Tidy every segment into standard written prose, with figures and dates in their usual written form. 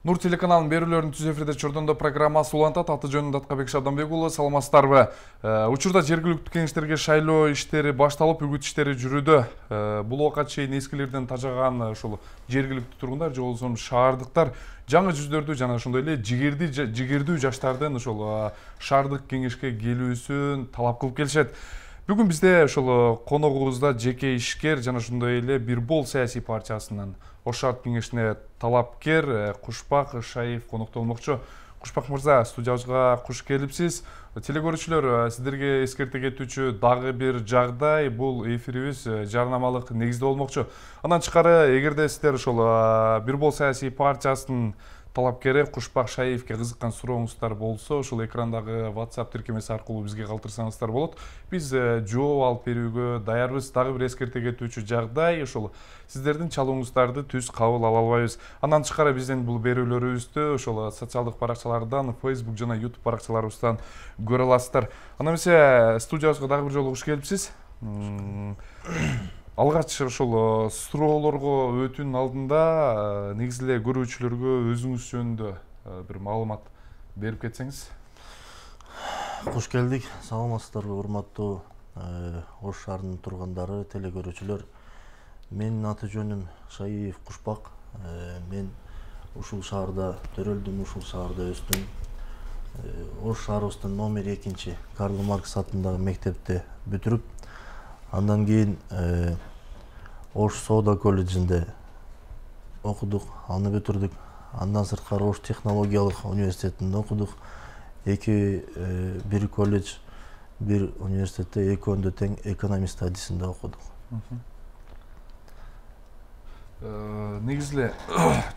Нур телеканалын берүүлөрүн түз эфирде чордондо программасы улантат. Аты жөнүндө Аткабек Шабданбек уулу. Саламатсыздарбы? Учурда жергиликтүү кеңештерге шайлоо иштери башталып, үгүт иштери жүрүүдө. Бул убакка чейин эскилерден тажаган ошол жергиликтүү тургундар же болбосо шаардыктар жаңы жүздөрдү жана ошондой эле жигердүү жаштардын ошол шаардык кеңешке келүүсүн талап кылып келишет. Бүгүн бизде ошол коногубузда жеке ишкер жана ошондой эле Бир бол саясий партиясынын Ош шаар кеңешине талапкер Кушпак Шаев конокто болмокчу. Кушпак мырза, студиябызга куш келипсиз. Телекөрүүчүлөр, сиздерге эскерте кетүүчү дагы бир жагдай, бул эфирибиз жарнамалык негизде болмокчу. Андан тышкары, эгерде сиздер ошол Бир бол саясий партиясынын талапкери Кушпак Шаевке кызыккан сурооңуздар болсо, ошол экрандагы WhatsApp тиркемеси аркылуу бизге калтырсаңыздар болот. Биз жооп алып берүүгө даярбыз. Дагы бир эскерте кетүүчү жагдай, ошол сиздердин чалууңуздарды түз кабыл ала албайбыз. Андан тышкары биздин бул берүүлөрүбүздү ошол социалдык баракчалардан, Facebook жана YouTube баракчаларыбыздан көрө аласыздар. Анда эмесе студиябызга дагы бир жолу куш келипсиз. Алгач ошол суроолорго өтүүнүн алдында негизи эле көрүүчүлөргө өзүңүз жөнүндө бир маалымат берип кетсеңиз. Куш келдик. Саламатсыздарбы, урматтуу Ош шаарынын тургундары, телекөрүүчүлөр. Менин аты жөнүм Шаев Кушпак. Мен ушул шаарда төрөлдүм, ушул шаарда өстүм. Ош шаарыбыздын номер 2 Карл Маркс атындагы мектепти бүтүрүп, андан кийин Ош соода колледжинде окудук, аны бүтүрдүк. Андан сырткары Ош технологиялык университетинде окудук. Бир колледж, бир университетте экөөндө тең экономист адисинде окудук. Негизи эле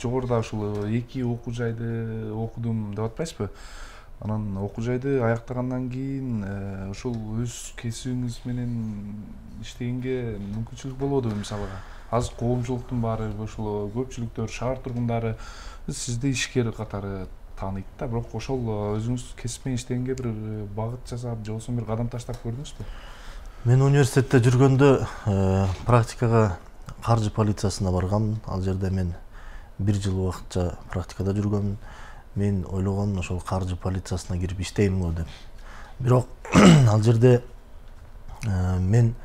жогоруда ушул 2 окуу жайды окудум деп атпайсызбы? Анан окуу жайды аяктагандан кийин ошол өз кесибиңиз менен иштегенге мүмкүнчүлүк болбодубу? Мисалы, азыр коомчулуктун баары, ошол көпчүлүктөр, шаар тургундары сизди ишкер катары тааныйт да, бирок ошол өзүңүз кесип менен иштегенге бир багыт жасап, же болбосо бир кадам таштап көрдүңүзбү? Мен университетте жүргөндө практикага каржы полициясына баргам. Ал жерде мен 1 жыл убакытча практикада жүргөмүн. Мен ойлогом ошол каржы полициясына кирип иштеймин деп. Бирок ал жерде мен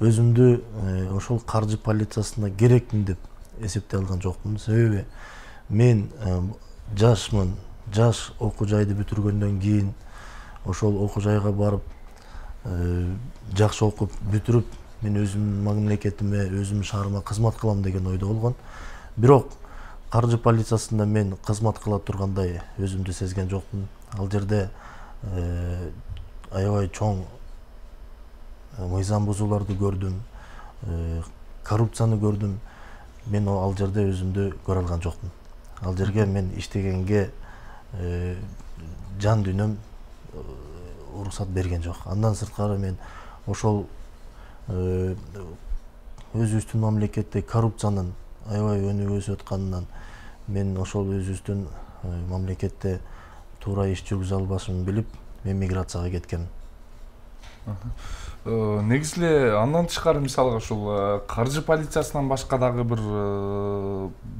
өзүмдү ошол каржы полициясына керекмин деп эсептей алган жокмун. Себеби мен жашмын. Жаш окуу жайды бүтүргөндөн кийин ошол окуу жайга барып жакшы окуп бүтүрүп, мен өзүмдүн мамлекетиме, өзүмдүн шаарыма кызмат кылам деген ойдо болгон. Бирок каржы полициясында мен кызмат кыла тургандай өзүмдү сезген жокмун. Ал жерде аябай чоң мыйзам бузууларды көрдүм, коррупцияны көрдүм. Мен ал жерде өзүмдү көрө алган жокмун. Ал жерге мен иштегенге жан дүйнөм уруксат берген жок. Андан сырткары мен ошол өзүбүздүн мамлекетте коррупциянын аябай өнүгүп өсүп атканынан мен ошол өзүбүздүн мамлекетте туура иш жүргүзө албашымды билип, мен миграцияга кеткем. Негизи эле андан тышкары, мисалы, ошол каржы полициясынан башка дагы бир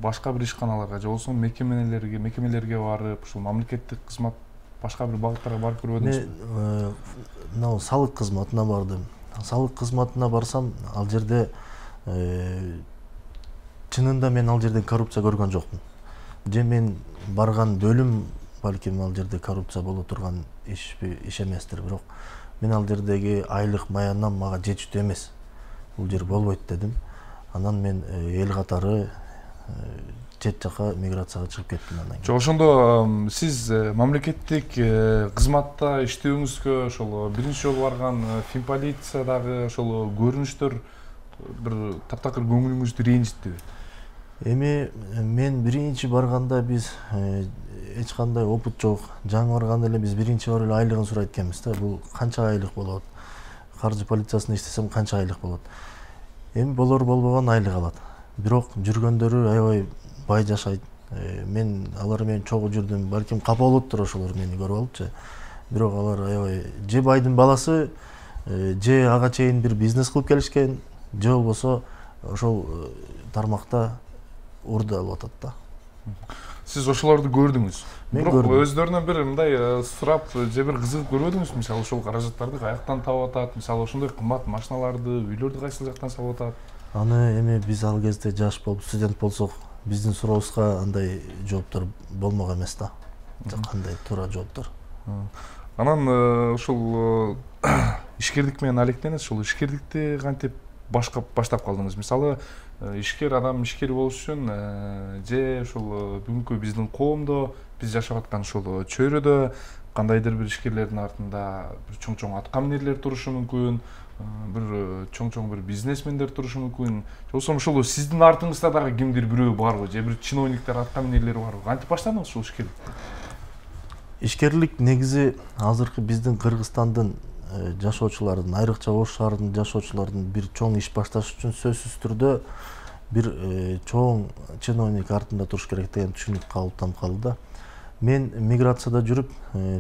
башка бир ишканаларга же болбосо мекемелерге барып, ушул мамлекеттик кызмат башка бир багыттарга барып көрбөдүңүзбү? Мен салык кызматына бардым. Салык кызматына барсам, ал жерде чынында мен ал жерде коррупция көргөн жокмун. Же мен барган бөлүм балким ал жерде коррупция боло турган иш эместир, бирок мен ал жердеги айлык маянам мага жетиштүү эмес. Бул жер болбойт дедим. Анан мен эл катары чет жака миграцияга чыгып кеттим андан кийин. Жок, ошондо сиз мамлекеттик кызматта иштөөңүзгө ошол биринчи жолу барган финполициядагы ошол көрүнүштөр бир таптакыр көңүлүңүздү ренжиттиби? Эми мен биринчи барганда биз эч кандай опыт жок. Жаңы барганда эле биз биринчи барып эле айлыгын сурайт экенбиз да. Бул канча айлык болот? Каржы полициясында иштесем канча айлык болот? Эми болор болбогон айлык алат. Бирок жүргөндөрү аябай бай жашайт. Мен алар менен чогуу жүрдүм. Балким капа болуптур ошолор мени көрүп алыпчы. Бирок алар аябай же байдын баласы, же ага чейин бир бизнес кылып келишкен, же болбосо ошол тармакта урду алып атат да. Сиз ошолорду көрдүңүз. Мен Бирок көрдүм. өздөрүнөн бир мындай сурап же бир кызыгып көрбөдүңүзбү? Мисалы ошол каражаттарды каяктан таап атат? Мисалы ошондой кымбат машиналарды, үйлөрдү кайсыл жактан салып атат? Аны эми биз ал кезде жаш болуп студент болсок, биздин сурообузга андай жооптор болмок эмес да. Кандай туура жооптор. Анан ушул ишкердик менен алектенет, ушул ишкердикти кантип баштап калдыңыз? Мисалы, ишкер адам ишкер болуш үчүн же ушул бүгүнкү биздин коомдо, биз жашап аткан ушул чөйрөдө кандайдыр бир ишкерлердин артында бир чоң аткаминерлер турушу мүмкүн, бир чоң бир бизнесмендер турушу мүмкүн. Болсо ушул сиздин артыңызда дагы кимдир бирөө барбы, же бир чиновниктер, аткаминерлер барбы? Кантип баштадыңыз ушул ишкердикти? Ишкерлик негизи азыркы биздин Кыргызстандын жашоочулардын, айрыкча Ош шаарынын жашоочулардын бир чоң иш башташ үчүн сөзсүз түрдө бир чоң чиновник артында туруш керек деген түшүнүк калыптанып калды да. Мен миграцияда жүрүп,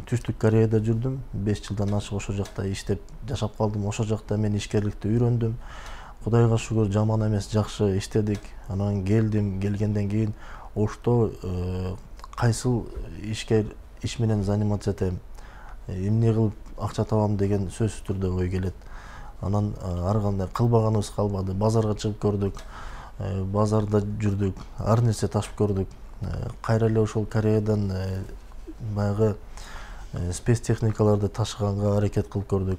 Түштүк Кореяда жүрдүм. 5 жылдан ашык ошо жакта иштеп жашап калдым. Ошо жакта мен ишкерликти үйрөндүм. Кудайга шүгүр, жаман эмес, жакшы иштедик. Анан келгенден кийин Ошто кайсыл иш менен заниматься этем, эмне кылып акча табам деген сөзсүз түрдө ой келет. Анан ар кандай кылбаганыбыз калбады. Базарга чыгып көрдүк, базарда жүрдүк, ар нерсе ташып көрдүк. Кайра эле ошол Кореядан баягы спецтехникаларды ташыганга аракет кылып көрдүк.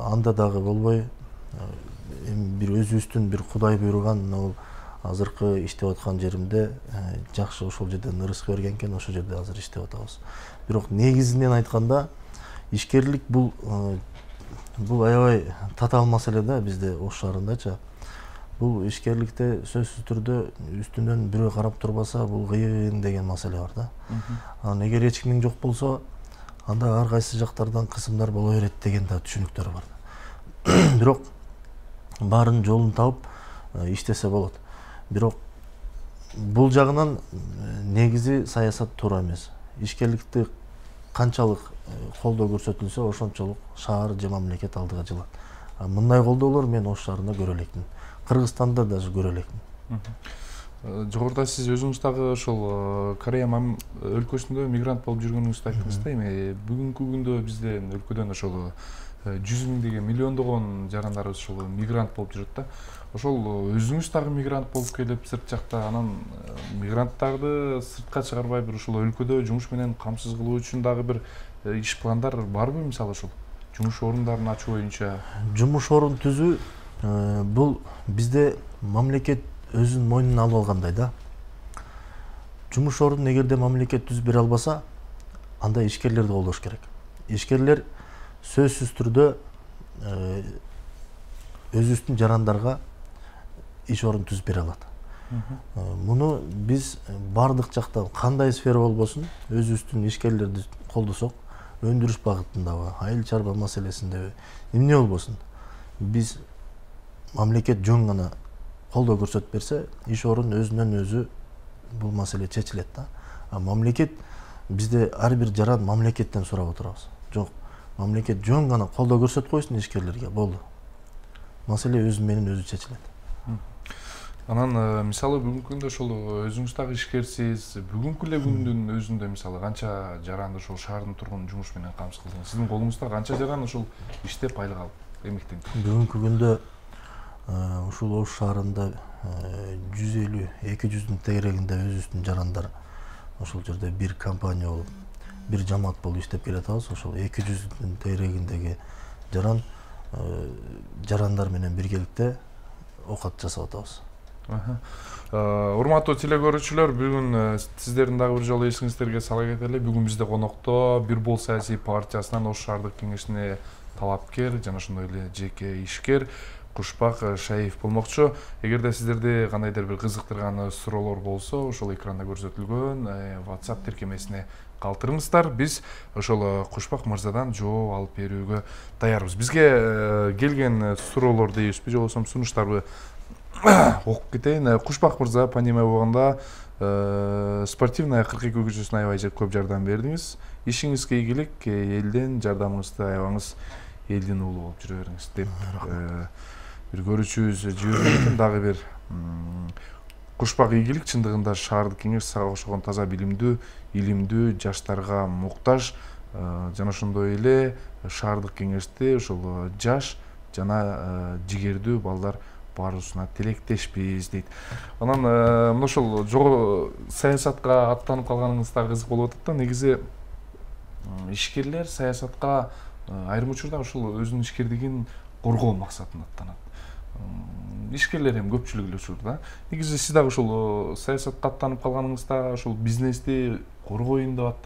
Анда дагы болбой, бир өзүбүздүн бир Кудай буйруган азыркы иштеп аткан жеримде жакшы ошол жерден ырызык берген экен, ошол жерде азыр иштеп атабыз. Бирок негизинен айтканда ишкерлик бул аябай татаал маселе да бизде Ош шаарындачы. Бул ишкерликте сөзсүз түрдө үстүнөн бирөө карап турбаса, бул кыйын деген маселе бар да. Анан эгер эч кимиң жок болсо, анда ар кайсы жактардан кысымдар боло берет деген да түшүнүктөр бар. Бирок баарынын жолун табып иштесе болот. Бирок бул жагынан негизи саясат туура эмес. Ишкерликти канчалык колдоо көрсөтүлсө, ошончолук шаар же мамлекет алдыга жылат. Мындай колдоолор мен Ош шаарында көрө элекмин. Кыргызстанда даже көрө элекмин. Жогоруда сиз өзүңүз дагы ошол Корея өлкөсүндө мигрант болуп жүргөнүңүздү айттыңыз да. Эми бүгүнкү күндө биздин өлкөдөн ошол 100 миңдеген, миллиондогон жарандарыбыз ошол мигрант болуп жүрөт да. Ошол өзүңүз дагы мигрант болуп келип, сырт жакта анан мигранттарды сыртка чыгарбай бир ошол өлкөдө жумуш менен камсыз кылуу үчүн дагы бир иш пландар барбы? Мисалы ошол жумуш орундарын ачуу боюнча. Жумуш орун түзүү бул бизде мамлекет өзүнүн мойнуна алып алгандай да. Жумуш орун эгерде мамлекет түзүп бере албаса, анда ишкерлерди колдош керек. Ишкерлер сөзсүз түрдө өзүбүздүн жарандарга иш орун түзүп бере алат. Муну биз бардык жакта кандай сфера болбосун, өзүбүздүн ишкерлерди колдосок, өндүрүш багытындабы, айыл чарба маселесиндеби, эмне болбосун, биз мамлекет жөн гана колдоо көрсөтүп берсе, иш орун өзүнөн өзү бул маселе чечилет да. Мамлекет бизде ар бир жаран мамлекеттен сурап отурабыз. Жок, мамлекет жөн гана колдоо көрсөтүп койсун ишкерлерге, болду. Маселе өзү менен өзү чечилет. Анан мисалы бүгүнкү күндө ошол өзүңүз дагы ишкерсиз, бүгүнкү эле күндүн өзүндө мисалы канча жаранды ошол шаардын тургун жумуш менен камсыз кылдыңыз? Сиздин колуңузда канча жаран ошол иштеп айлык алып эмгектенди? Бүгүнкү күндө ушул Ош шаарында 150-200 тегерегинде өзүбүздүн жарандар ошол жерде бир компания болуп, бир жамаат болуп иштеп келатабыз. Ошол 200 тегерегиндеги жарандар менен биргеликте окат жасап атабыз. Урматтуу телекөрүүчүлөр, бүгүн сиздердин дагы бир жолу эсиңиздерге сала кетели. Бүгүн бизде конокто Бир Бол саясий партиясынан Ош шаардык кеңешине талапкер жана ошондой эле жеке ишкер Кушпак Шаев болмокчу. Эгерде сиздерди кандайдыр бир кызыктырган суроолор болсо, ошол экранда көрсөтүлгөн WhatsApp тиркемесине калтырыңыздар. Биз ошол Кушпак мырзадан жооп алып берүүгө даярбыз. Бизге келген суроолор дейбизби, же болбосо сунуштарбы окуп кетейин. Кушпак мырза, пандемия болгондо спортивная 42 көчөсүнө аябай көп жардам бердиңиз. Ишиңизге ийгилик, элден жардамыңызды аябаңыз, элдин уулу болуп жүрө бериңиз деп бир көрүүчүбүз жиберген экен. Дагы бир кушпак ийгилик чындыгында шаардык кеңеш сага окшогон таза билимдүү, илимдүү жаштарга муктаж. Жана ошондой эле шаардык кеңеште ошол жаш жана жигердүү балдар баарыбызына тилектешпиз дейт. Анан мына ошол жогору саясатка аттанып калганыңыз да кызык болуп атат да. Негизи ишкерлер саясатка айрым учурда ошол өзүнүн ишкердигин коргоо максатында аттанат. Ишкерлер эми көпчүлүк эле учурда. Негизи сиз дагы ошол саясатка аттанып калганыңызда ошол бизнести коргоюн деп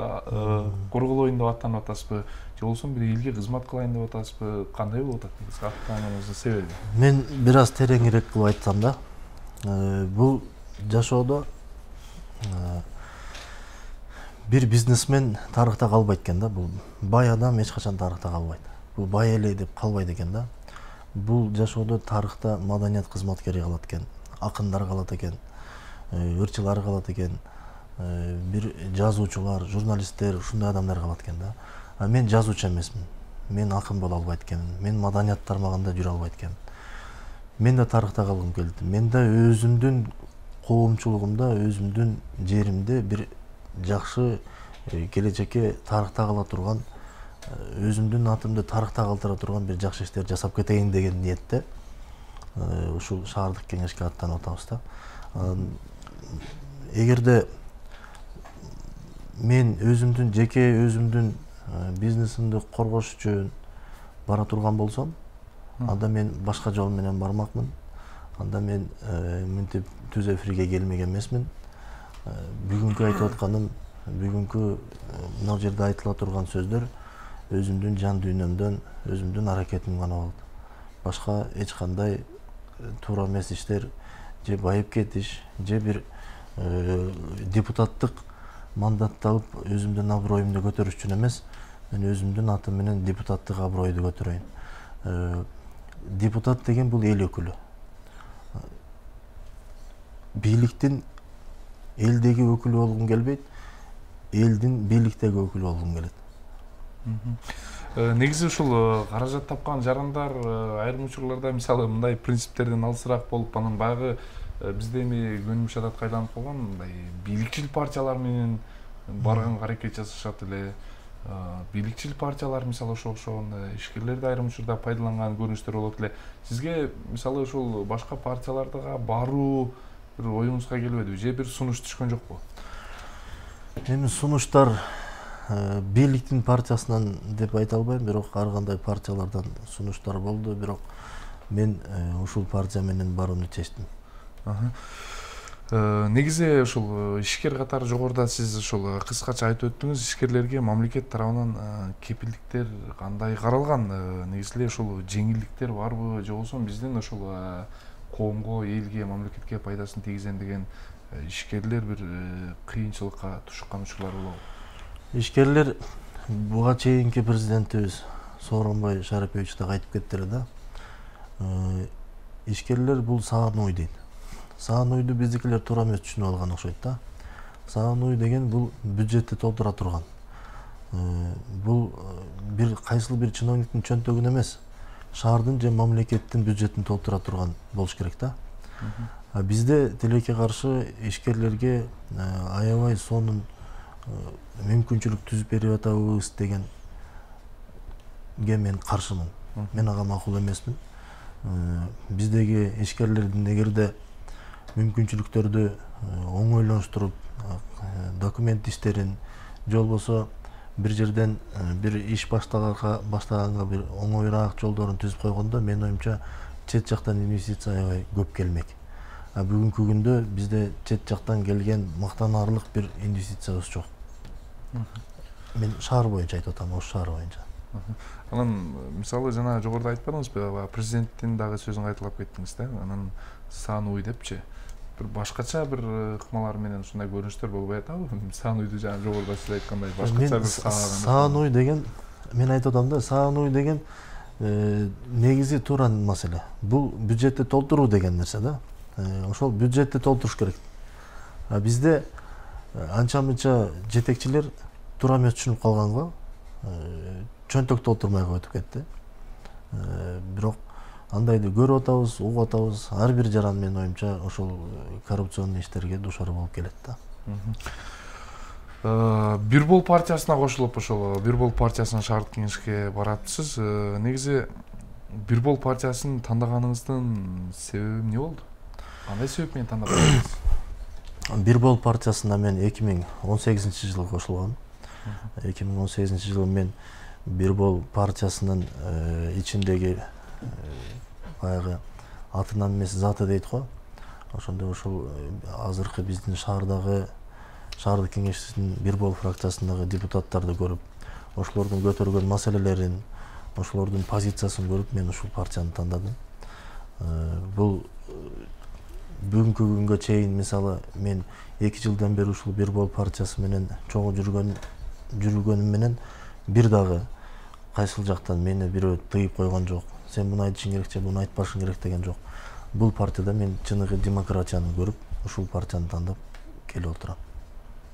корголоюн деп аттанып атасызбы? Же болбосо бир элге кызмат кылайын деп атасызбы? Кандай болуп атат негизи аттанганыңыздын себеби? Мен бир аз тереңирээк кылып айтсам да, бул жашоодо бир бизнесмен тарыхта калбайт экен да. Бул бай адам эч качан тарыхта калбайт. Бул бай эле деп калбайт экен да. Бул жашоодо тарыхта маданият кызматкери калат экен, акындар калат экен, ырчылар калат экен, бир жазуучулар, журналисттер, ушундай адамдар калат экен да. А мен жазуучу эмесмин. Мен акын боло албайт экенмин. Мен маданият тармагында жүрө албайт экенмин. Мен да тарыхта калгым келди. Мен да өзүмдүн коомчулугумда, өзүмдүн жеримде бир жакшы келечекке тарыхта кала турган, өзүмдүн атымды тарыхта калтыра турган бир жакшы иштер жасап кетейин деген ниетте ушул шаардык кеңешке аттанып атабыз да. Эгерде мен өзүмдүн жеке өзүмдүн бизнесимди коргош үчүн бара турган болсом, анда мен башка жол менен бармакмын. Анда мен мынтип түз эфирге келмек эмесмин. Бүгүнкү айтып атканым, бүгүнкү мына жерде айтыла турган сөздөр өзүмдүн жан дүйнөмдөн, өзүмдүн аракетим гана болот. Башка эч кандай туура эмес иштер, же байып кетиш, же бир депутаттык мандатты алып өзүмдүн аброюмду көтөрүш үчүн эмес, мен өзүмдүн атым менен депутаттык абройду көтөрөйүн. Депутат деген бул эл өкүлү. Бийликтин элдеги өкүлү болгум келбейт, элдин бийликтеги өкүлү болгум келет. Негизи ушул каражат тапкан жарандар айрым учурларда мисалы мындай принциптерден алысыраак болуп, анан баягы бизде эми көнүмүш адатка айланып калган мындай бийликчил партиялар менен барганга аракет жасашат эле. Бийликчил партиялар мисалы ошо окшогон ишкерлерди айрым учурда пайдаланган көрүнүштөр болот эле. Сизге мисалы ушул башка партияларга баруу бир оюңузга келбедиби, же бир сунуш түшкөн жокпу? Эми сунуштар бийликтин партиясынан деп айта албайм, бирок ар кандай партиялардан сунуштар болду, бирок мен ушул партия менен барууну чечтим. Негизи ушул ишкер катары жогоруда сиз ушул кыскача айтып өттүңүз, ишкерлерге мамлекет тарабынан кепилдиктер кандай каралган? Негизи эле ушул жеңилдиктер барбы, же болбосо биздин ушул коомго, элге, мамлекетке пайдасын тийгизем деген ишкерлер бир кыйынчылыкка тушкан учурлар болобу? Ишкерлер буга чейинки президентибиз Сооронбай Шарипович да айтып кетти эле да. Ишкерлер бул саан уй дейт. Саан уйду биздикилер туура эмес түшүнүп алган окшойт да. Саан уй деген бул бюджетти толтура турган. Бул бир кайсыл бир чиновниктин чөнтөгүн эмес, шаардын же мамлекеттин бюджетин толтура турган болуш керек да. Бизде тилекке каршы ишкерлерге аябай сонун мүмкүнчүлүк түзүп берип атабыз дегенге мен каршымын. Мен ага макул эмесмин. Биздеги ишкерлердин эгерде мүмкүнчүлүктөрдү оңойлоштуруп, документ иштерин, же болбосо бир жерден бир иш баштаганга бир оңоюраак жолдорун түзүп койгондо, менин оюмча чет жактан инвестиция аябай көп келмек. Бүгүнкү күндө бизде чет жактан келген мактанаарлык бир инвестициябыз жок. Мен шаар боюнча айтып атам, ош шаары боюнча. Анан мисалы жана жогоруда айтпадыңызбы, президенттин дагы сөзүн кайталап кеттиңиз да. Анан саан уй депчи. Бир башкача бир ыкмалар менен ушундай көрүнүштөр болбой атабы? Саан уйду жана жогоруда сиз айткандай башкача бир саан уй деген, мен айтып атам да, саан уй деген негизи туура маселе. Бул бюджетти толтуруу деген нерсе да. Ошол бюджетти толтуруш керек. Бизде анча-мынча жетекчилер туура эмес түшүнүп калганга чөнтөк толтурмай коюп кетти. Бирок андайды көрүп атабыз, угуп атабыз. Ар бир жаран менин оюмча ошол коррупционный иштерге душар болуп келет да. Бир Бол партиясына кошулуп, ошол Бир Бол партиясынын шаардык кеңешке баратсыз. Негизи Бир Бол партиясын тандаганыңыздын себеби эмне болду? Кандай себеп менен тандадыңыз? Бир Бол партиясына мен 2018-жылы кошулгам. 2018-жылы мен Бир Бол партиясынын ичиндеги баягы атынан эмес заты дейт го. Ошондо ошол азыркы биздин шаардык кеңештин Бир Бол фракциясындагы депутаттарды көрүп, ошолордун көтөргөн маселелерин, ошолордун позициясын көрүп, мен ушул партияны тандадым. Бул бүгүнкү күнгө чейин мисалы мен 2 жылдан бери ушул Бир Бол партиясы менен чогуу жүргөнүм менен бир дагы кайсыл жактан мени бирөө тыйып койгон жок. Сен муну айтышың керек же муну айтпашың керек деген жок. Бул партияда мен чыныгы демократияны көрүп, ушул партияны тандап келип отурам.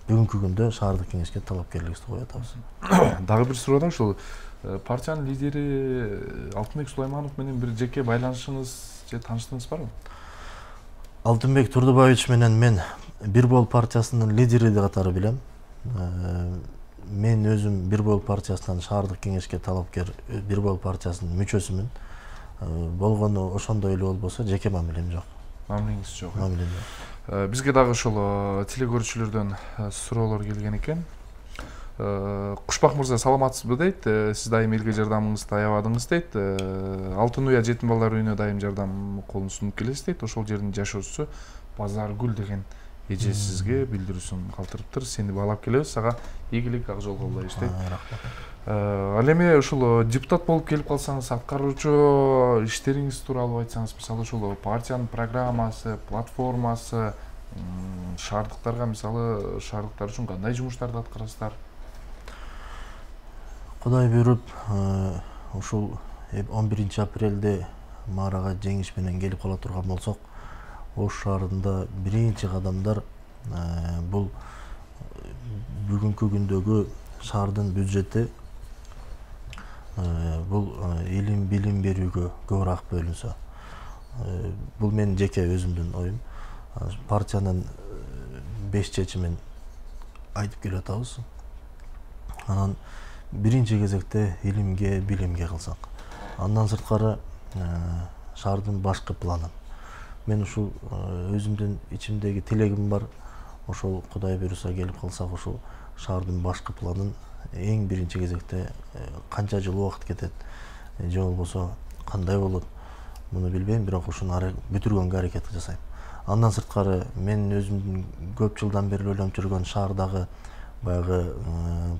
Бүгүнкү күндө шаардык кеңешке талапкерлигибизди коюп атабыз. Дагы бир суроодон ушул партиянын лидери Алтынбек Сулайманов менен бир жеке байланышыңыз же тааныштыгыңыз барбы? Алтынбек Турдубаевич менен мен Бир Бол партиясынын лидери катары билем. Мен өзүм Бир Бол партиясынан шаардык кеңешке талапкер Бир Бол партиясынын мүчөсүмүн. Болгону ошондой эле болбосо жеке мамилем жок. Мамилеңиз жок. Мамилем жок. Бизге дагы ошол телекөрүүчүлөрдөн суроолор келген экен. Кушбак мырза, саламатсызбы дейт. Сиз дайым элге жардамыңызды аябадыңыз дейт. Алтын Уя жетим балдар үйүнө дайым жардам колун сунуп келесиз дейт. Ошол жердин жашоочусу Базаргүл деген эже сизге билдирүүсүн калтырыптыр. Сени баалап келебиз, сага ийгилик, ак жол колдойбуз дейт. Ал эми ушул депутат болуп келип калсаңыз, аткаруучу иштериңиз тууралуу айтсаңыз, мисалы ушул партиянын программасы, платформасы, шаардыктарга, мисалы шаардыктар үчүн кандай жумуштарды аткарасыздар? Кудай буйруп, ушул 11-апрелде маарага жеңиш менен келип кала турган болсок, Ош шаарында биринчи кадамдар бул бүгүнкү күндөгү шаардын бюджети бул илим билим берүүгө көбүрөөк бөлүнсө. Бул менин жеке өзүмдүн оюм. Партиянын 5 чечимин айтып келип атабыз. Анан биринчи кезекте илимге, билимге кылсак. Андан сырткары шаардын башкы планын. Мен ушул өзүмдүн ичимдеги тилегим бар. Ошол Кудай буйруса келип калсак, ушул шаардын башкы планын эң биринчи кезекте канча жыл убакыт кетет, же болбосо кандай болот, муну билбейм, бирок ушуну бүтүргөнгө аракет жасайм. Андан сырткары мен өзүмдүн көп жылдан бери ойлонуп жүргөн шаардагы баягы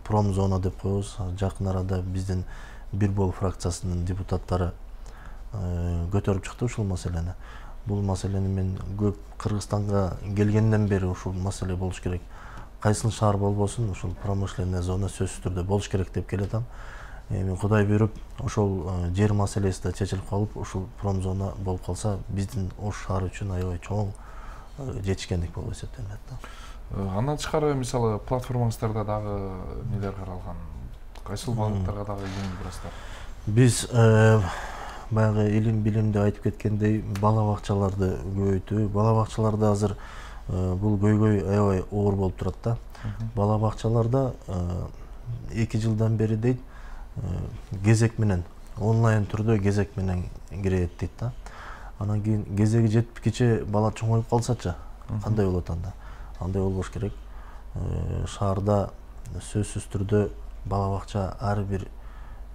промзона деп коебуз, жакын арада биздин Бир Бол фракциясынын депутаттары көтөрүп чыкты ушул маселени. Бул маселени мен көп Кыргызстанга келгенден бери ушул маселе болуш керек. Кайсыл шаар болбосун, ушул промышленный зона сөзсүз түрдө болуш керек деп келатам. Эми Кудай буйруп, ошол жер маселеси да чечилип калып, ушул промзона болуп калса, биздин Ош шаары үчүн аябай чоң жетишкендик болуп эсептелет. Андан тышкары, мисалы, платформаңыздарда дагы нелер каралган? Кайсыл багыттарга дагы илим бурасыздар? Биз баягы илим билимди айтып кеткендей, бала бакчаларды көбөйтүү. Бала бакчаларда азыр бул көйгөй аябай оор болуп турат да. Бала бакчаларда 2 жылдан бери дейт, кезек менен, онлайн түрдө кезек менен кирет дейт да. Анан кийин кезеги жетпикиче бала чоңоюп калсачы, кандай болот анда? Андай болбош керек. Шаарда сөзсүз түрдө бала бакча ар бир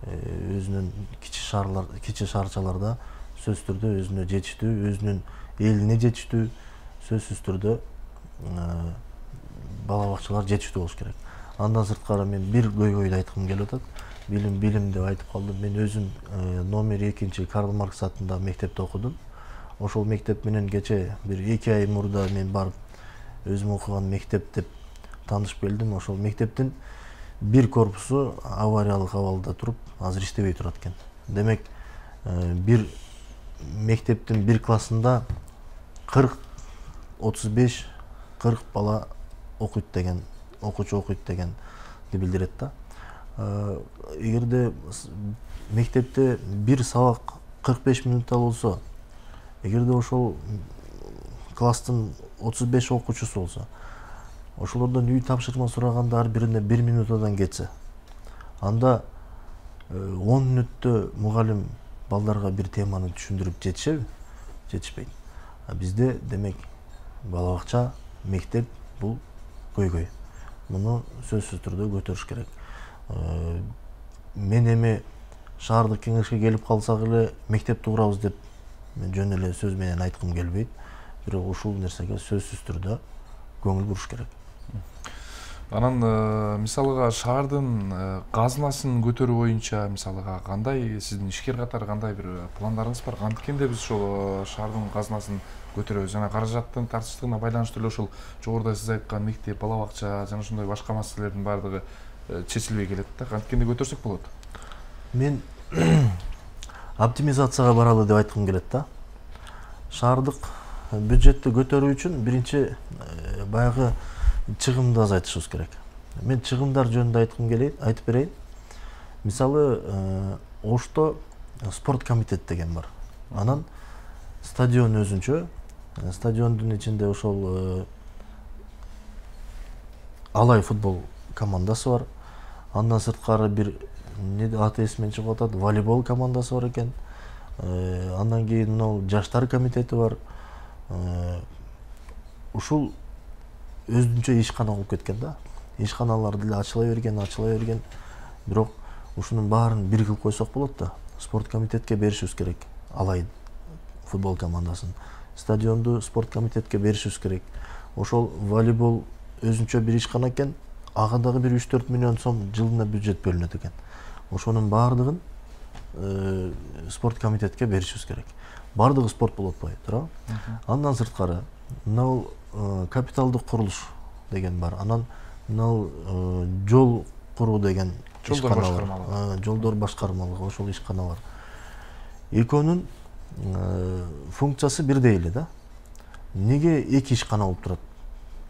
өзүнүн кичи шаарчаларда сөзсүз түрдө өзүнө жетиштүү, өзүнүн элине жетиштүү, сөзсүз түрдө бала бакчалар жетиштүү болуш керек. Андан сырткары мен бир көйгөйдү айткым келип атат. Билим деп айтып калдым. Мен өзүм номер 2 Карл Маркс атындагы мектепте окудум. Ошол мектеп менен кече бир 2 ай мурда мен барып өзүм окуган мектеп деп таанышып келдим. Ошол мектептин бир корпусу авариялык абалда туруп, азыр иштебей турат экен. Демек, бир мектептин бир классында 35-40 бала окуйт деген, окуучу окуйт деген билдирет да. Эгерде мектепте бир сабак 45 минутта болсо, эгерде ошол класстын 35 окуучусу болсо, ошолордон үй тапшырма сураганда ар бирине 1 минутадан кетсе, анда 10 мүнөттө мугалим балдарга бир теманы түшүндүрүп жетишеби? Жетишпейт. Бизде демек бала бакча, мектеп бул көйгөй. Муну сөзсүз түрдө көтөрүш керек. Мен эми шаардык кеңешке келип калсак эле мектепти курабыз деп жөн эле сөз менен айткым келбейт. Бирок ушул нерсеге сөзсүз түрдө көңүл буруш керек. Анан мисалыга шаардын казынасын көтөрүү боюнча мисалыга кандай сиздин ишкер катары кандай бир пландарыңыз бар? Кантикенде биз ошол шаардын казынасын көтөрөбүз? Жана каражаттын тартыштыгына байланыштуу эле ошол жогоруда сиз айткан мектеп, бала бакча жана ошондой башка маселелердин баардыгы чечилбей келет да. Кантикенде көтөрсөк болот? Мен оптимизацияга баралы деп айткым келет да. Шаардык бюджетти көтөрүү үчүн биринчи баягы чыгымды азайтышыбыз керек. Мен чыгымдар жөнүндө айтып берейин. Мисалы, Ошто спорт комитет деген бар. Анан стадион өзүнчө, стадиондун ичинде ошол Алай футбол командасы бар. Андан сырткары бир аты эсимден чыгып атат, волейбол командасы бар экен. Андан кийин жаштар комитети бар. Ушул өзүнчө ишкана болуп кеткен да. Ишканалар деле ачыла берген. Бирок ушунун баарын бир кылып койсок болот да. Спорт комитетке беришибиз керек. Алай футбол командасын. Стадионду спорт комитетке беришибиз керек. Ошол волейбол өзүнчө бир ишкана экен. Ага дагы бир 3-4 миллион сом жылына бюджет бөлүнөт экен. Ошонун баардыгын спорт комитетке беришибиз керек. Баардыгы спорт болуп атпайбы, туура? Андан сырткары мынау капиталдык курулуш деген бар. Анан мынау жол куруу деген ишкана бар. Жолдор башкармалыгы ошол ишкана бар. Экөөнүн функциясы бирдей эле да. Неге эки ишкана болуп турат?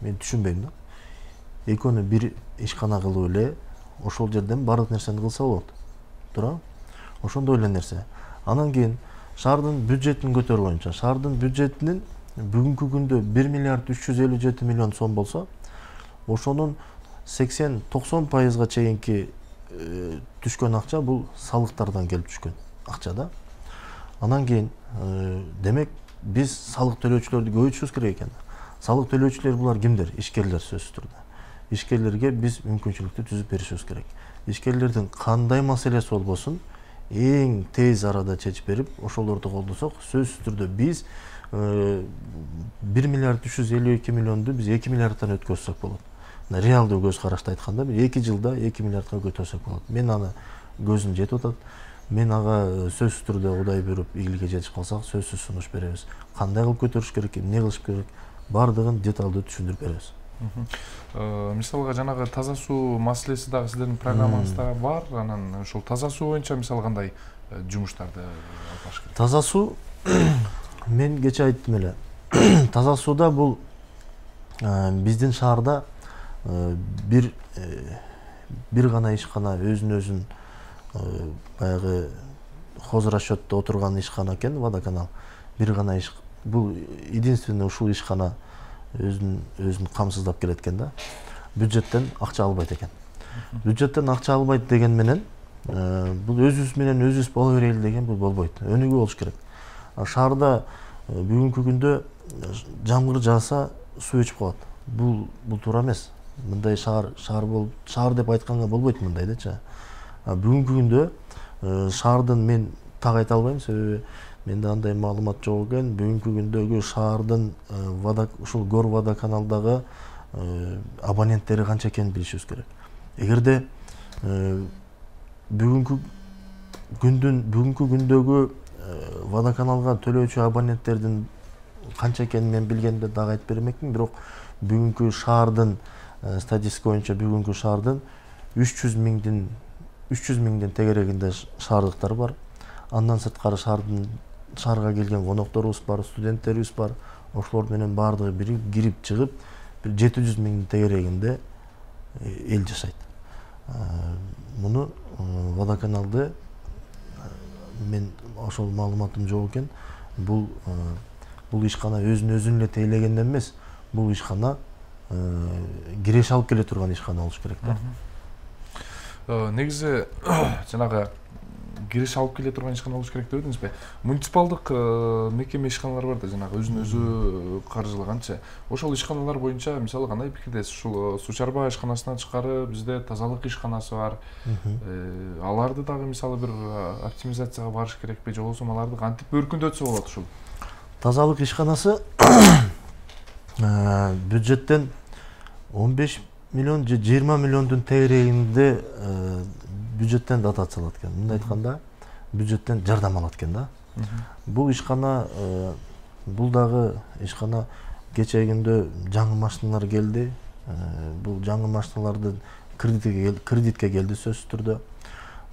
Мен түшүнбөйм да. Экөөнү бир ишкана кылып эле ошол жерден баардык нерсени кылса болот. Туура? Ошондой эле нерсе. Анан кийин шаардын бюджетин көтөрүү боюнча, шаардын бюджетинин бүгүнкү күндө 1 миллиард 357 миллион сом болсо, ошонун 80-90% чейинки түшкөн акча бул салыктардан келип түшкөн акча да. Анан кийин демек биз салык төлөөчүлөрдү көбөйтүшүбүз керек экен. Салык төлөөчүлөр булар кимдер? Ишкерлер сөзсүз түрдө. Ишкерлерге биз мүмкүнчүлүктү түзүп беришибиз керек. Ишкерлердин кандай маселеси болбосун эң тез арада чечип берип, ошолорду колдосок, сөзсүз түрдө биз 1 миллиард 352 миллионду биз 2 миллиардтан өткөзсөк болот. Реалдуу көз карашты айтканда, 2 жылда 2 миллиардга көтөрсөк болот. Мен аны көзүм жетип атат. Мен ага сөзсүз түрдө Кудай буйруп ийгиликке жетип калсак, сөзсүз сунуш беребиз. Кандай кылып көтөрүш керек, эмне кылыш керек, баардыгын деталдуу түшүндүрүп беребиз. Мисалга жанагы таза суу маселеси дагы сиздердин программаңызда бар. Анан ошол таза суу боюнча мисалы кандай жумуштарды алып барыш керек? Таза суу мен кече айттым эле. Таза сууда бул биздин шаарда бир гана ишкана өзүн баягы хозрасчетто отурган ишкана экен, водоканал. Бир гана бул единственный ушул ишкана өзүн камсыздап келет экен да. Бюджеттен акча албайт экен. Бюджеттен акча албайт деген менен бул өзүбүз менен өзүбүз боло берели деген бул болбойт. Өнүгүү болуш керек. Шаарда бүгүнкү күндө жамгыр жааса суу өчүп калат. Бул туура эмес. Мындай шаар деп айтканга болбойт мындайдычы. Бүгүнкү күндө шаардын мен так айта албайм, себеби менде андай маалымат жок экен. Бүгүнкү күндөгү шаардын ушул Гор водоканалдагы абоненттери канча экенин билишибиз керек. Эгерде бүгүнкү күндөгү водоканалга төлөөчү абоненттердин канча экенин мен билгенде дагы айтып бермекмин, бирок бүгүнкү шаардын статистика боюнча бүгүнкү шаардын 300 миңдин тегерегинде шаардыктар бар. Андан сырткары шаарга келген конокторубуз бар, студенттерибиз бар. Ошолор менен баардыгы кирип чыгып, бир 700 миңдин тегерегинде эл жашайт. Муну водоканалды мен ошол маалыматым жок экен. Бул ишкана өзүн эле тейлегенден эмес, бул ишкана киреш алып келе турган ишкана болуш керек да. Негизи жанагы киреш алып келе турган ишкана болуш керек деп өтүңүзбү? Муниципалдык мекеме ишканалар бар да, жанагы өзүн өзү каржылаганчы. Ошол ишканалар боюнча мисалы кандай пикирдесиз? Ушул суу чарба ишканасынан тышкары бизде тазалык ишканасы бар. Аларды дагы мисалы бир оптимизацияга барыш керекпи, же болбосо аларды кантип өркүндөтсө болот ушул? Тазалык ишканасы бюджеттен 15 миллион же 20 миллиондун тегерегинде бюджеттен дотация алат экен. Мындай айтканда, бюджеттен жардам алат экен да. Бул ишкана, бул дагы ишкана кечээ жаңы машиналар келди. Бул жаңы машиналардын кредитке келди сөзсүз түрдө.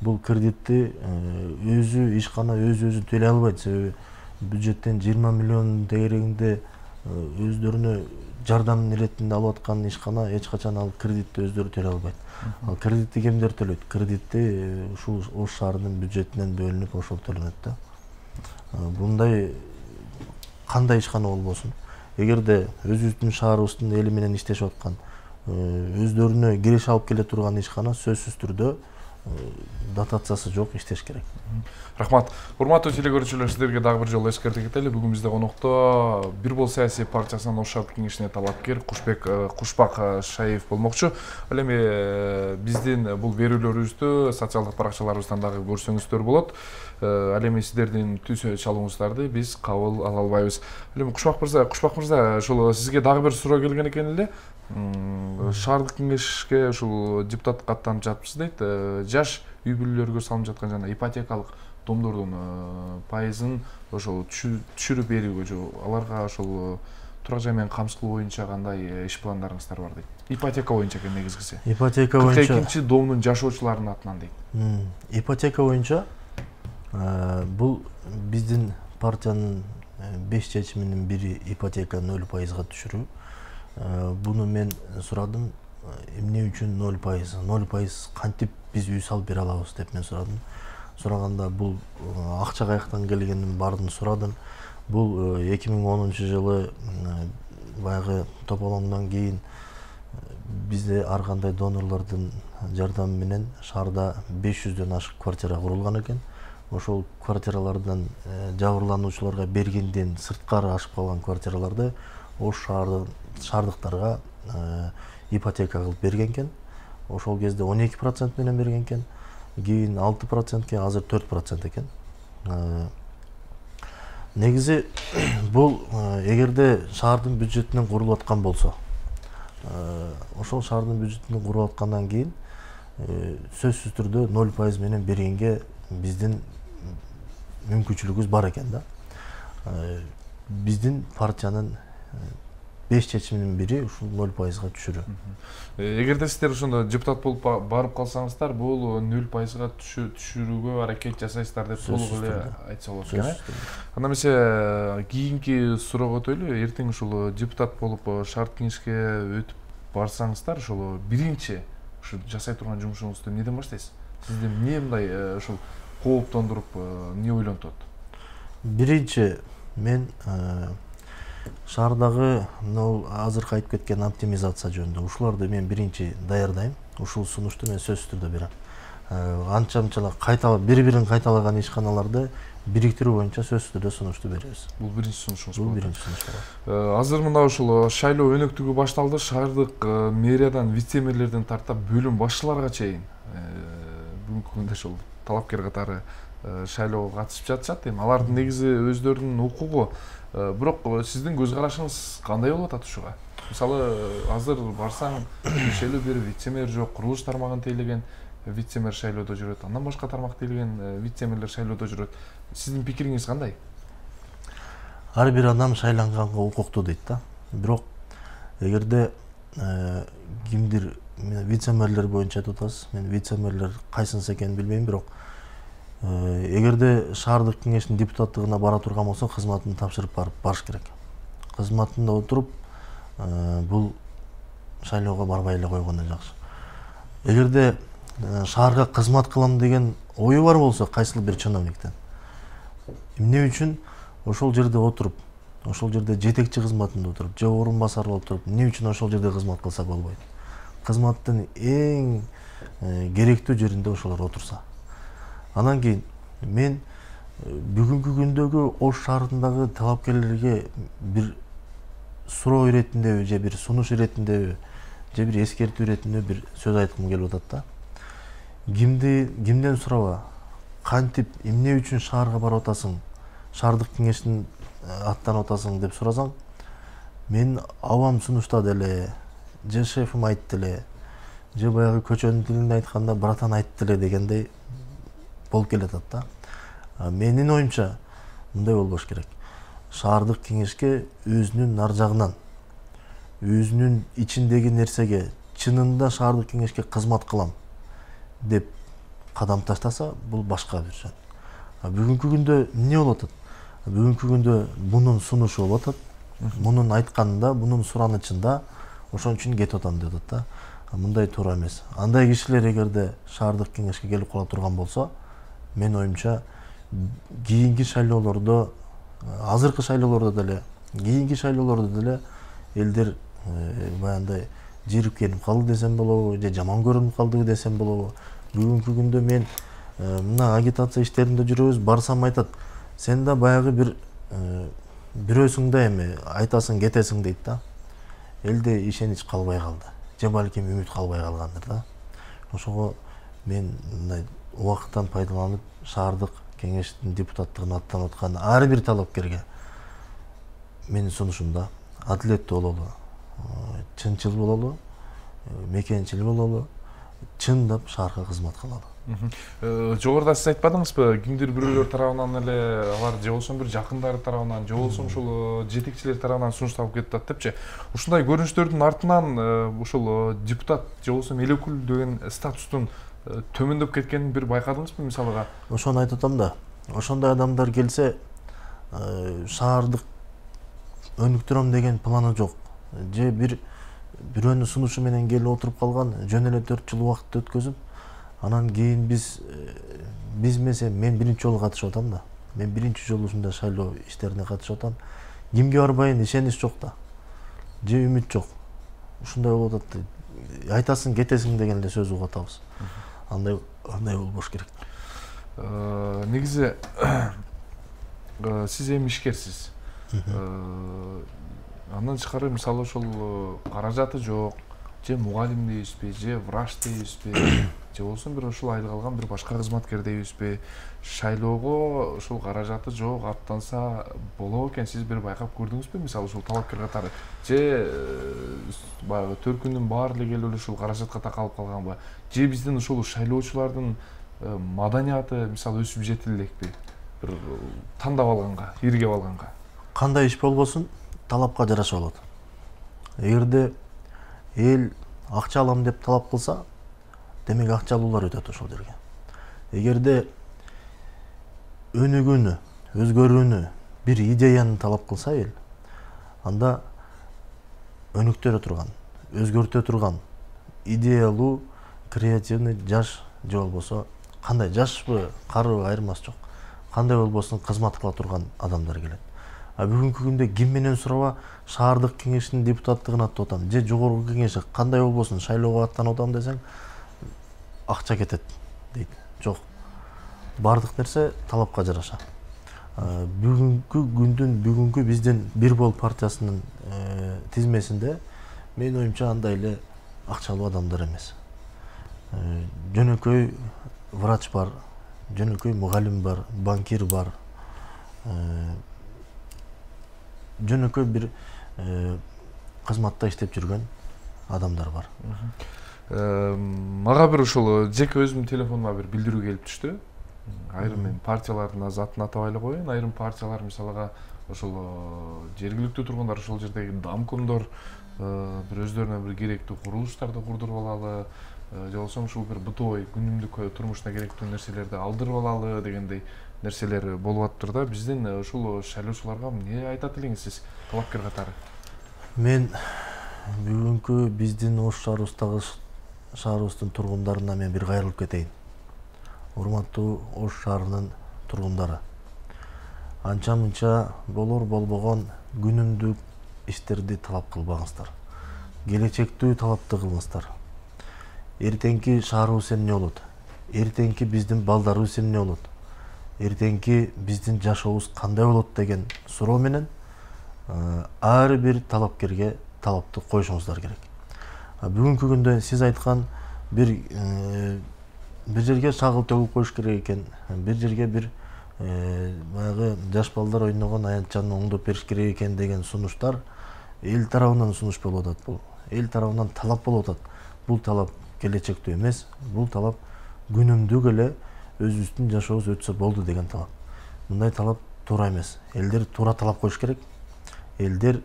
Бул кредитти ишкана өзү төлөй албайт, себеби бюджеттен 20 миллион тегерегинде өздөрүнө жардам иретинде алып аткан ишкана эч качан ал кредитти өздөрү төлөй албайт. Ал кредитти кимдер төлөйт? Кредитти ушул Ош шаарынын бюджетинен бөлүнүп ошол төлөнөт да. Bunday кандай ишкана болбосун, эгерде өзүбүздүн шаарыбыздын эли менен иштешип аткан, өздөрүнө киреш алып келе турган ишкана сөзсүз түрдө дотациясы жок иштеш керек. Рахмат. Урматтуу телекөрүүчүлөр, сиздерге дагы бир жолу эскертип кетели. Бүгүн бизде конокто Бир Бол саясий партиясынын Ош шаардык кеңешине талапкер Кушбак Шаев болмокчу. Ал эми биздин бул берүүлөрүбүздү социалдык баракчаларыбыздан дагы көрсөңүздөр болот. Ал эми сиздердин түзө чалууңуздарды биз кабыл ала албайбыз. Ал эми Кушбак мырза, ушул сизге дагы бир суроо келген экен эле. Шаардык кеңешке ушул депутатка аттанып жатыпсыз дейт. Жаш үй бүлөлөргө салынып жаткан жана ипотекалык домдордун пайызын ошол түшүрүп берүүгө, же аларга ошол турак жай менен камсыз кылуу боюнча кандай иш пландарыңыздар бар дейт. Ипотека боюнча экен негизгиси. Ипотека боюнча 42-чи домдун жашоочуларынын атынан дейт. Ипотека боюнча бул биздин партиянын 5 чечиминин бири ипотека 0%га түшүрүү. Буну мен сурадым, эмне үчүн 0%? 0% кантип биз үй салып бере алабыз деп мен сурадым. Сураганда бул акча каяктан келгенин баарын сурадым. Бул 2010-жылы баягы тополоңдон кийин бизде ар кандай донорлордун жардамы менен шаарда 500дөн ашык квартира курулган экен. Ошол квартиралардан жабырлануучуларга бергенден сырткары ашып калган квартираларды Ош шаардыктарга ипотека кылып берген экен. Ошол кезде 12% менен берген экен. Кийин 6%, азыр 4% экен. Негизи бул эгерде шаардын бюджетинен курулуп аткан болсо, ошол шаардын бюджетинен курулуп аткандан кийин сөзсүз түрдө 0% менен бергенге биздин мүмкүнчүлүгүбүз бар экен да. Биздин партиянын 5 чечиминин бири ушул 0%га түшүрүү. Эгерде сиздер ошондо депутат болуп барып калсаңыздар, бул 0%га түшүрүүгө аракет жасайсыздар деп толук эле айтса болот экен. Анда эмесе кийинки суроого өтөлү. Эртең ушул депутат болуп шаардык кеңешке өтүп барсаңыздар, ошол биринчи ушу жасай турган жумушуңузду эмнеден баштайсыз? Сизди эмне мындай ушул кооптондуруп, эмне ойлонтот? Биринчи мен шаардагы азыркы айтып кеткен оптимизация жөнүндө ушуларды мен биринчи даярдайм. Ушул сунушту мен сөзсүз түрдө берем. Анча-мынчалап кайталап бири-бирин кайталаган ишканаларды бириктирүү боюнча сөзсүз түрдө сунушту беребиз. Бул биринчи сунушуңуз болот. Бул биринчи сунуш болот. Азыр мына ушул шайлоо өнөктүгү башталды. Шаардык мэриядан вице-мэрлерден тарта бөлүм башчыларга чейин бүгүнкү күндө ушул талапкер катары шайлоого катышып жатышат. Эми алардын негизи өздөрүнүн укугу. Бирок сиздин көз карашыңыз кандай болуп атат ушуга? Мисалы, азыр барсаң, кишелүү бир вице-мэр жок, курулуш тармагын тейлеген вице-мэр шайлоодо жүрөт, андан башка тармак тейлеген вице-мэрлер шайлоодо жүрөт. Сиздин пикириңиз кандай? Ар бир адам шайланганга укуктуу дейт да. Бирок эгерде кимдир вице-мэрлер боюнча айтып атасыз, мен вице-мэрлер кайсынысы экенин билбейм, бирок эгерде шаардык кеңештин депутаттыгына бара турган болсо, кызматын тапшырып барыш керек. Кызматында отуруп, бул шайлоого барбай эле койгондон жакшы. Эгерде шаарга кызмат кылам деген ою бар болсо, кайсыл бир чиновниктен, эмне үчүн ошол жерде отуруп, ошол жерде жетекчи кызматында отуруп, же орун басар болуп туруп, эмне үчүн ошол жерде кызмат кылса болбойт? Кызматтын эң керектүү жеринде ошолор отурса. Анан кийин мен бүгүнкү күндөгү Ош шаарындагы талапкерлерге бир суроо иретиндеби, же бир сунуш иретиндеби, же бир эскертүү иретинде бир сөз айткым келип атат да. Кимден сураба, кантип, эмне үчүн шаарга барып атасың, шаардык кеңештин аттанып атасың деп сурасаң, мен абам сунуштады эле, же шефим айтты эле, же баягы көчөнүн тилинде айтканда братан айтты эле дегендей болуп келатат да. Менин оюмча мындай болбош керек. Шаардык кеңешке өзүнүн ар жагынан, өзүнүн ичиндеги нерсеге, чынында шаардык кеңешке кызмат кылам деп кадам таштаса, бул башка бир жөн. Бүгүнкү күндө эмне болуп атат? Бүгүнкү күндө мунун сунушу болуп атат. Мунун айтканында, мунун суранычында ошон үчүн кетип атам деп атат да. Мындай туура эмес. Андай кишилер эгерде шаардык кеңешке келип кала турган болсо, мен оюмча кийинки шайлоолордо, азыркы шайлоолордо деле, кийинки шайлоолордо деле элдер баягындай жирипкенип калды десем болобу, же жаман көрүнүп калды десем болобу. Бүгүнкү күндө мен мына агитация иштеринде жүрөбүз, барсам айтат, сен да баягы бир бирөөсүң да эми айтасың кетесиң дейт да. Элде ишенич калбай калды. Же балким үмүт калбай калгандыр да. Ошого мен мындай убакыттан пайдаланып шаардык кеңештин депутаттыгына аттанып аткан ар бир талапкерге менин сунушумда адилеттүү бололу, чынчыл бололу, мекенчил бололу, чындап шаарга кызмат кылалы. Жогоруда сиз айтпадыңызбы, кимдир бирөөлөр тарабынан эле алар же болсо бир жакындары тарабынан, же болсо ушул жетекчилер тарабынан сунушталып кетип атат депчи. Ушундай көрүнүштөрдүн артынан ушул депутат же болсо эл өкүл деген статустун төмөндөп кеткенин бир байкадыңызбы мисалыга? Ошону айтып атам да. Ошондой адамдар келсе, шаардык өнүктүрөм деген планы жок. Же бирөөнүн сунушу менен келип отуруп калган, жөн эле 4 жыл убакытты өткөзүп, анан кийин биз мен биринчи жолу катышып атам да. Мен биринчи жолу ушундай шайлоо иштерине катышып атам. Кимге барбайын, ишенич жок да. Же үмүт жок. Ушундай болуп атат. Айтасың кетесиң деген эле сөз угуп атабыз. Андай болбош керек. Негизи сиз эми ишкерсиз. Андан тышкары мисалы ошол каражаты жок, же мугалим дейбизби, же врач дейбизби, же болсо бир ушул айлык алган бир башка кызматкер дейбизби, шайлоого ушул каражаты жок, аттанса болот экен, сиз бир байкап көрдүңүзбү мисалы ушул талапкер катары? Же баягы төркүндүн баары эле келип эле ушул каражатка такалып калганбы? Же биздин ушул шайлоочулардын маданияты мисалы өсүп жетил элекпи? Бир тандап алганга, иргеп алганга. Кандай иш болбосун, талапка жараша болот. Эгерде эл акча алам деп талап кылса, демек акча алуулар өтөт ошол жерге. Эгерде өнүгүүнү, өзгөрүүнү, бир идеяны талап кылса эл, анда өнүктүрө турган, өзгөртө турган, идеялуу, креативный жаш, же болбосо кандай жашпы, карыбы айырмасы жок. Кандай болбосун кызмат кыла турган адамдар келет. Бүгүнкү күндө ким менен сураба, шаардык кеңештин депутаттыгына аттанып атам, же жогорку кеңешке кандай болбосун шайлоого аттанып атам десең, акча кетет дейт. Жок. Бардык нерсе талапка жараша. Бүгүнкү күндүн, бүгүнкү биздин Бир Бол партиясынын тизмесинде мен оюмча андай эле акчалуу адамдар эмес. Жөнөкөй врач бар, жөнөкөй мугалим бар, банкир бар, жөнөкөй бир кызматта иштеп жүргөн адамдар бар. Мага бир ушул жеке өзүмдүн телефонума бир билдирүү келип түштү. Айрым мен партиялардын атын атабай эле коеюн. Айрым партиялар мисалга ошол жергиликтүү тургундар, ошол жердеги домкомдор бир өздөрүнө бир керектүү курулуштарды курдуруп алалы, же болбосо ушул бир бытовой күнүмдүк турмушуна керектүү нерселерди алдырып алалы дегендей нерселер болуп атыптыр да. Биздин ушул шайлоочуларга эмне айтат элеңиз сиз талапкер катары? Мен бүгүнкү биздин Ош шаарыбыздын тургундарына мен бир кайрылып кетейин. Урматтуу Ош шаарынын тургундары. анча мынча болор болбогон күнүмдүк иштерди талап кылбаңыздар. Келечектүү талапты кылыңыздар. Эртеңки шаарыбыз эмне болот? Эртеңки биздин балдарыбыз эмне болот? Эртеңки биздин жашообуз кандай болот деген суроо менен ар бир талапкерге талапты коюшуңуздар керек. Бүгүнкү күндө сиз айткан бир жерге шагыл төгүп коюш керек экен, бир жерге бир баягы жаш балдар ойногон аянтчаны оңдоп бериш керек экен деген сунуштар эл тарабынан сунуш болуп атат. Бул эл тарабынан талап болуп атат. Бул талап келечектүү эмес, бул талап күнүмдүк эле өзүбүздүн жашообуз өтсө болду деген талап. Мындай талап туура эмес. Элдер туура талап коюш керек. Элдер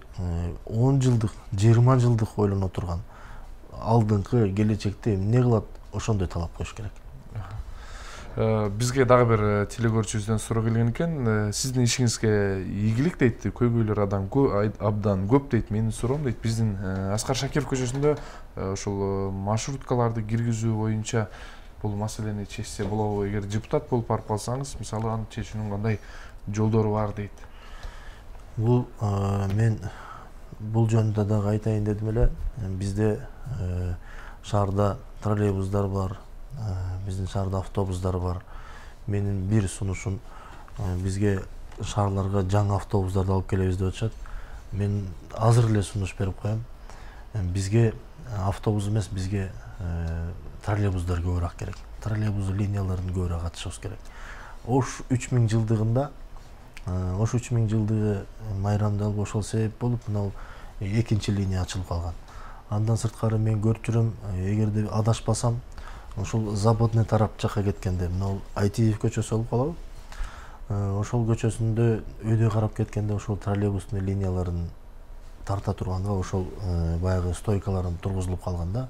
10 жылдык, 20 жылдык ойлоно турган алдыңкы келечекте эмне кылат, ошондой талап коюш керек. Бизге дагы бир телекөрүүчүбүздөн суроо келген экен. Сиздин ишиңизге ийгилик дейт, көйгөйлөр абдан көп дейт. Менин суроом дейт, биздин Аскар Шакиров көчөсүндө ошол маршруткаларды киргизүү боюнча бул маселени чечсе болобу? Эгер депутат болуп барып калсаңыз, мисалы аны чечүүнүн кандай жолдору бар дейт? Бул мен бул жөнүндө дагы айтайын дедим эле. Бизде шаарда троллейбустар бар, биздин шаарда автобустар бар. Менин бир сунушум бизге шаарларга жаңы автобустарды алып келебиз деп атышат. Мен азыр эле сунуш берип коем. Бизге автобус эмес, бизге троллейбустар көбүрөөк керек. Троллейбус линияларын көбүрөөк ачышыбыз керек. Ош 3000 жылдыгында, Ош 3000 жылдыгы майрамдалып ошол себеп болуп, мына экинчи линия ачылып калган. Андан сырткары мен көрүп жүрөм, эгерде адашпасам, ошол Западный тарап жакка кеткенде, мына Айтиев көчөсү болуп калабы? Ошол көчөсүндө өйдө карап кеткенде ошол троллейбустун линияларын тарта турганга, ошол баягы стойкаларын тургузулуп калганда,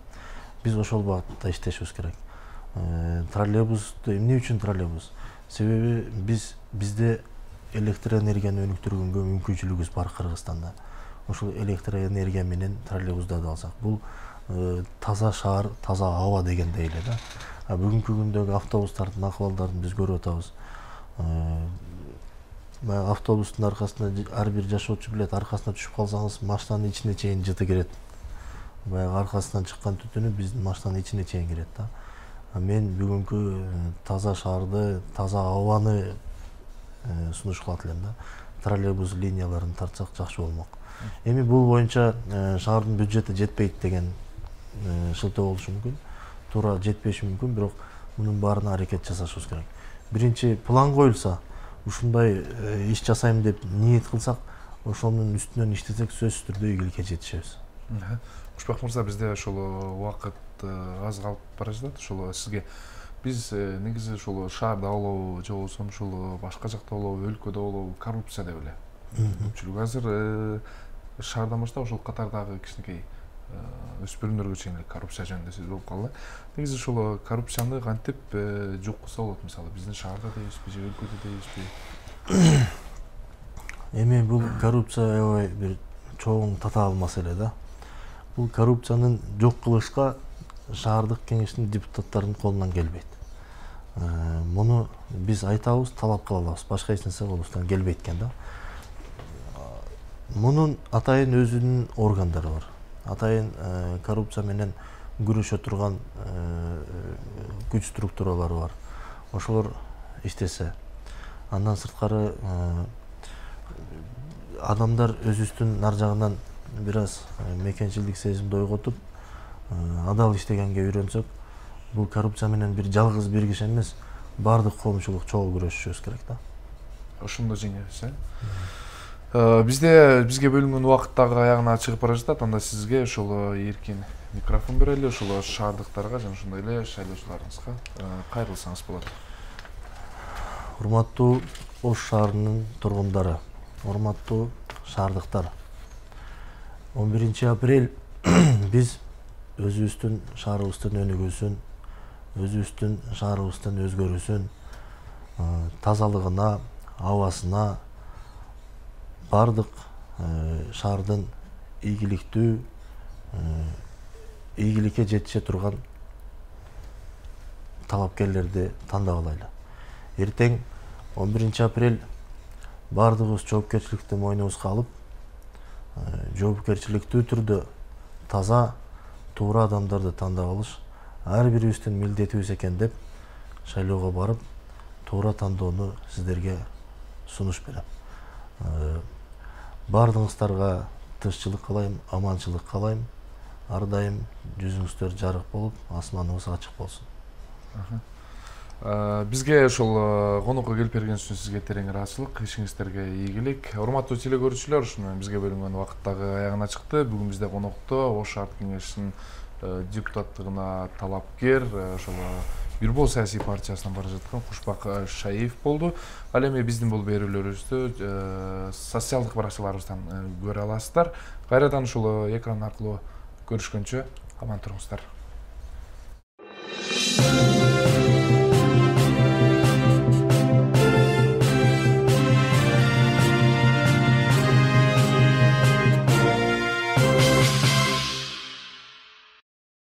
биз ошол багытта иштешибиз керек. Троллейбусту эмне үчүн троллейбус? Себеби бизде электроэнергияны өнүктүргөнгө мүмкүнчүлүгүбүз бар Кыргызстанда. Ошол электроэнергия менен троллейбустарды алсак, бул таза шаар, таза аба дегендей эле да. Бүгүнкү күндөгү автобустардын акыбалдарын биз көрүп атабыз. Автобустун аркасына ар бир жашоочу билет, аркасына түшүп калсаңыз, машинанын ичине чейин жыты кирет. Баягы аркасынан чыккан түтүнү биздин машинанын ичине чейин кирет да. Мен бүгүнкү таза шаарды, таза абаны сунуш кылат элем да. Троллейбус линияларын тартсак жакшы болмок. Эми бул боюнча шаардын бюджети жетпейт деген шылтоо болушу мүмкүн. Туура жетпеши мүмкүн, бирок мунун баарына аракет жасашыбыз керек. Биринчи план коюлса, ушундай иш жасайм деп ниет кылсак, ошонун үстүнөн иштесек сөзсүз түрдө ийгиликке жетишебиз. Кушбак мырза, бизде ошол убакыт аз калып бара жатат. Ошол сизге биз негизи ошол шаарда болобу, же болбосо ушул башка жакта болобу, өлкөдө болобу, коррупция деп эле. Көпчүлүк азыр шаардан баштап ошол катардагы кичинекей өспүрүмдөргө чейин коррупция жөнүндө сөз болуп калды. Негизи ошол коррупцияны кантип жоккузса болот? Мисалы биздин шаарда дейбизби, же өлкөдө дейбизби? Эми бул коррупция аябай бир чоң татаал маселе да. Бул коррупцияны жок кылышка шаардык кеңештин депутаттарынын колунан келбейт. Муну биз айтабыз, талап кыла алабыз, башка эч нерсе колубуздан келбейт экен да. Мунун атайын өзүнүн органдары бар. Атайын коррупция менен күрөшө турган күч структуралары бар. Ошолор иштесе, андан сырткары адамдар өзүбүздүн нар жагынан бир аз мекенчилдик сезимди ойготуп, адал иштегенге үйрөнсөк, бул коррупция менен бир жалгыз бир киши эмес, баардык коомчулук чогуу күрөшүшүбүз керек да. Ошондо жеңебиз, бизге бөлүнгөн убакыт дагы аягына чыгып бара жатат. Анда сизге ошол эркин микрофон берели, ошол шаардыктарга жана ошондой эле шайлоочуларыбызга кайрылсаңыз болот. Урматтуу Ош шаарынын тургундары, урматтуу шаардыктар. 11 апрель биз өзүбүздүн шаарыбыздын өнүгүүсүн, өзүбүздүн шаарыбыздын өзгөрүүсүн, тазалыгына, абасына, бардык шаардын ийгиликке жетише турган талапкерлерди тандап алайлы. Эртең 11 апрель бардыгыбыз жоопкерчиликти мойнубузга алып, жоопкерчиликтүү түрдө таза, туура адамдарды тандап алыш ар бирибиздин милдетибиз экен деп шайлоого барып, туура тандоону сиздерге сунуш берем. Бардыгыңыздарга тынччылык каалайм, аманчылык каалайм. Ар дайым жүзүңүздөр жарык болуп, асманыңыз ачык болсун. Бизге ошол конокко келип бергениңиз үчүн сизге терең ыраазычылык, ишиңиздерге ийгилик. Урматтуу телекөрүүчүлөр, ушуну менен бизге бөлүнгөн убакыт дагы аягына чыкты. Бүгүн бизде конокто Ош шаардык кеңешинин депутаттыгына талапкер, ошол Бирбол саясий партиясынан бара жаткан Кушбак Шаиев болду. Ал эми биздин бул берүүлөрүбүздү социалдык баракчаларыбыздан көрө аласыздар. Кайрадан ушул экран аркылуу көрүшкөнчө аман туруңуздар.